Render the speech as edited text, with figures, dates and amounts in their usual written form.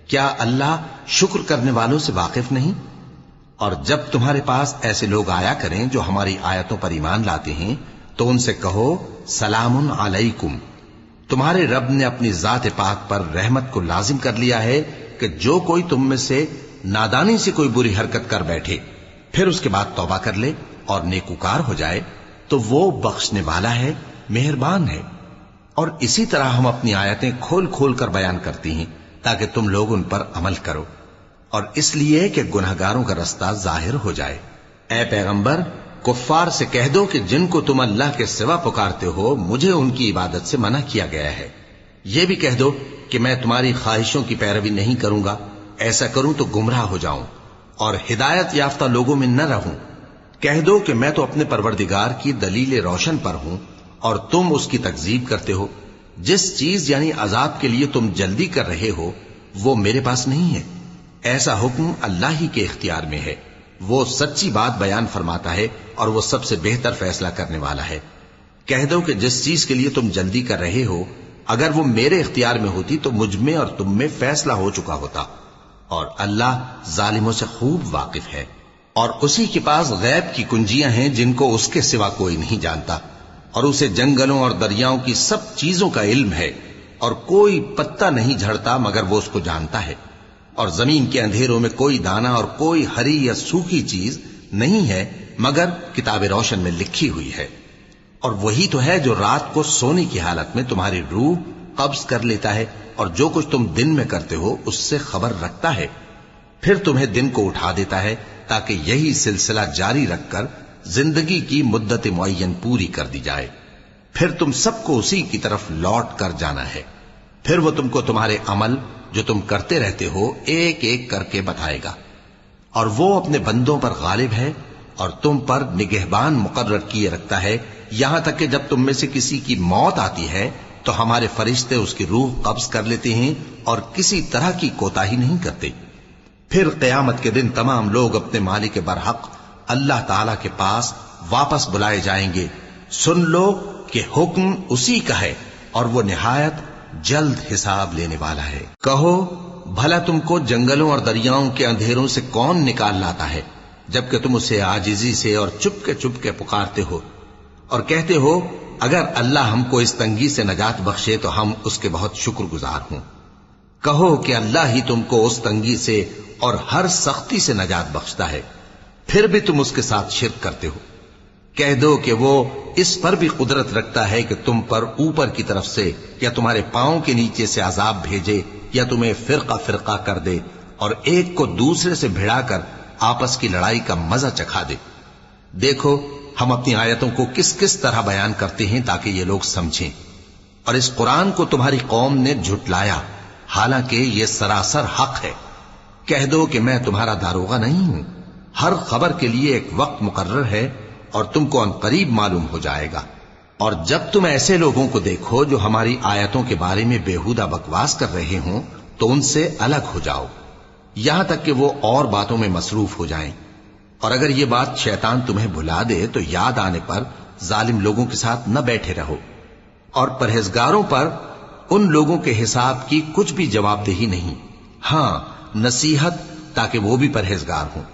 کیا اللہ شکر کرنے والوں سے واقف نہیں؟ اور جب تمہارے پاس ایسے لوگ آیا کریں جو ہماری آیتوں پر ایمان لاتے ہیں تو ان سے کہو سلام علیکم، تمہارے رب نے اپنی ذات پاک پر رحمت کو لازم کر لیا ہے کہ جو کوئی تم میں سے نادانی سے کوئی بری حرکت کر بیٹھے پھر اس کے بعد توبہ کر لے اور نیکوکار ہو جائے تو وہ بخشنے والا ہے، مہربان ہے۔ اور اسی طرح ہم اپنی آیتیں کھول کھول کر بیان کرتی ہیں تاکہ تم لوگ ان پر عمل کرو، اور اس لیے کہ گناہگاروں کا رستہ ظاہر ہو جائے۔ اے پیغمبر، کفار سے کہہ دو کہ جن کو تم اللہ کے سوا پکارتے ہو مجھے ان کی عبادت سے منع کیا گیا ہے۔ یہ بھی کہہ دو کہ میں تمہاری خواہشوں کی پیروی نہیں کروں گا، ایسا کروں تو گمراہ ہو جاؤں اور ہدایت یافتہ لوگوں میں نہ رہوں۔ کہہ دو کہ میں تو اپنے پروردگار کی دلیل روشن پر ہوں اور تم اس کی تکذیب کرتے ہو۔ جس چیز یعنی عذاب کے لیے تم جلدی کر رہے ہو وہ میرے پاس نہیں ہے، ایسا حکم اللہ ہی کے اختیار میں ہے۔ وہ سچی بات بیان فرماتا ہے اور وہ سب سے بہتر فیصلہ کرنے والا ہے۔ کہہ دو کہ جس چیز کے لیے تم جلدی کر رہے ہو اگر وہ میرے اختیار میں ہوتی تو مجھ میں اور تم میں فیصلہ ہو چکا ہوتا، اور اللہ ظالموں سے خوب واقف ہے۔ اور اسی کے پاس غیب کی کنجیاں ہیں جن کو اس کے سوا کوئی نہیں جانتا، اور اسے جنگلوں اور دریاؤں کی سب چیزوں کا علم ہے، اور کوئی پتا نہیں جھڑتا مگر وہ اس کو جانتا ہے، اور زمین کے اندھیروں میں کوئی دانہ اور کوئی ہری یا سوکھی چیز نہیں ہے مگر کتاب روشن میں لکھی ہوئی ہے۔ اور وہی تو ہے جو رات کو سونے کی حالت میں تمہاری روح قبض کر لیتا ہے اور جو کچھ تم دن میں کرتے ہو اس سے خبر رکھتا ہے، پھر تمہیں دن کو اٹھا دیتا ہے تاکہ یہی سلسلہ جاری رکھ کر زندگی کی مدت معین پوری کر دی جائے، پھر تم سب کو اسی کی طرف لوٹ کر جانا ہے۔ پھر وہ تم کو تمہارے عمل جو تم کرتے رہتے ہو ایک ایک کر کے بتائے گا، اور وہ اپنے بندوں پر غالب ہے اور تم پر نگہبان مقرر کیے رکھتا ہے، یہاں تک کہ جب تم میں سے کسی کی موت آتی ہے تو ہمارے فرشتے اس کی روح قبض کر لیتے ہیں اور کسی طرح کی کوتاہی نہیں کرتے۔ پھر قیامت کے دن تمام لوگ اپنے مالک برحق اللہ تعالی کے پاس واپس بلائے جائیں گے۔ سن لو کہ حکم اسی کا ہے اور وہ نہایت جلد حساب لینے والا ہے۔ کہو بھلا تم کو جنگلوں اور دریاؤں کے اندھیروں سے کون نکال لاتا ہے جبکہ تم اسے عاجزی سے اور چپ کے پکارتے ہو اور کہتے ہو اگر اللہ ہم کو اس تنگی سے نجات بخشے تو ہم اس کے بہت شکر گزار ہوں۔ کہو کہ اللہ ہی تم کو اس تنگی سے اور ہر سختی سے نجات بخشتا ہے، پھر بھی تم اس کے ساتھ شرک کرتے ہو۔ کہہ دو کہ وہ اس پر بھی قدرت رکھتا ہے کہ تم پر اوپر کی طرف سے یا تمہارے پاؤں کے نیچے سے عذاب بھیجے یا تمہیں فرقہ فرقہ کر دے اور ایک کو دوسرے سے بھڑا کر آپس کی لڑائی کا مزہ چکھا دے۔ دیکھو ہم اپنی آیتوں کو کس کس طرح بیان کرتے ہیں تاکہ یہ لوگ سمجھیں، اور اس قرآن کو تمہاری قوم نے جھٹلایا حالانکہ یہ سراسر حق ہے۔ کہہ دو کہ میں تمہارا داروغہ نہیں ہوں، ہر خبر کے لیے ایک وقت مقرر ہے اور تم کو عنقریب معلوم ہو جائے گا۔ اور جب تم ایسے لوگوں کو دیکھو جو ہماری آیتوں کے بارے میں بےہودہ بکواس کر رہے ہوں تو ان سے الگ ہو جاؤ یہاں تک کہ وہ اور باتوں میں مصروف ہو جائیں، اور اگر یہ بات شیطان تمہیں بھلا دے تو یاد آنے پر ظالم لوگوں کے ساتھ نہ بیٹھے رہو، اور پرہیزگاروں پر ان لوگوں کے حساب کی کچھ بھی جواب دہی نہیں، ہاں نصیحت تاکہ وہ بھی پرہیزگار ہوں۔